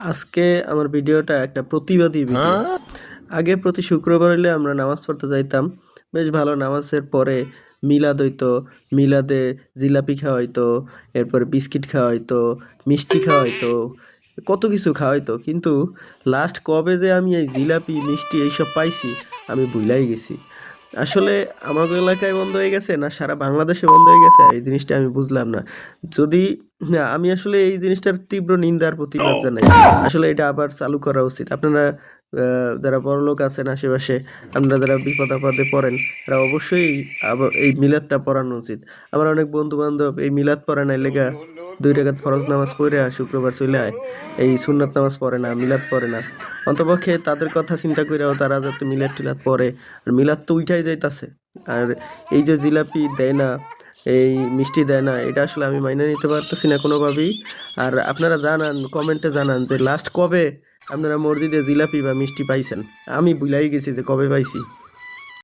আজকে আমার ভিডিওটা একটা প্রতিবাদী ভিডিও। আগে প্রতি শুক্রবার হলে আমরা নামাজ পড়তে যাইতাম। বেশ ভালো নামাজের পরে মিলাদ হইতো। মিলাদে জিলাপি খাওয়া হইতো, এরপরে বিস্কিট খাওয়া হইতো, মিষ্টি খাওয়া হইতো, কত কিছু খাওয়া হইতো। কিন্তু লাস্ট কবে যে আমি এই জিলাপি, মিষ্টি এইসব পাইছি আমি ভুলাই গেছি। আসলে আমাদের এলাকায় বন্ধ হয়ে গেছে না সারা বাংলাদেশে বন্ধ হয়ে গেছে এই জিনিসটা আমি বুঝলাম না। যদি না আমি আসলে এই জিনিসটার তীব্র নিন্দার প্রতিবাদ জানাই। আসলে এটা আবার চালু করা উচিত। আপনারা যারা বড়লোক আছেন আশেপাশে, আপনারা যারা বিপদ-আপদে পড়েন, তারা অবশ্যই এই মিলাদটা পড়ানো উচিত। আমার অনেক বন্ধু-বান্ধব এই মিলাদ পড়ে না, এই লেগা ২ রাকাত ফরজ নামাজ পইড়া শুক্রবার চইলা আয়। এই সুন্নাত নামাজ পড়ে না, মিলাদ পড়ে না। অন্তপক্ষে তাদের কথা চিন্তা কইরাও তারা যাতে মিলাদ-টিলাদ পড়ে। আর মিলাদ তো উইঠাই যাইতাছে। আর এই যে জিলাপি দেয় না, এই মিষ্টি দেয় না, এটা আসলে আমি মাইনা নিতে পারতেছি না কোনোভাবেই। আর আপনারা জানান, কমেন্টে জানান যে লাস্ট কবে আপনারা মসজিদে জিলাপি বা মিষ্টি পাইছেন? আমি ভুলাই গেছি যে কবে পাইছি।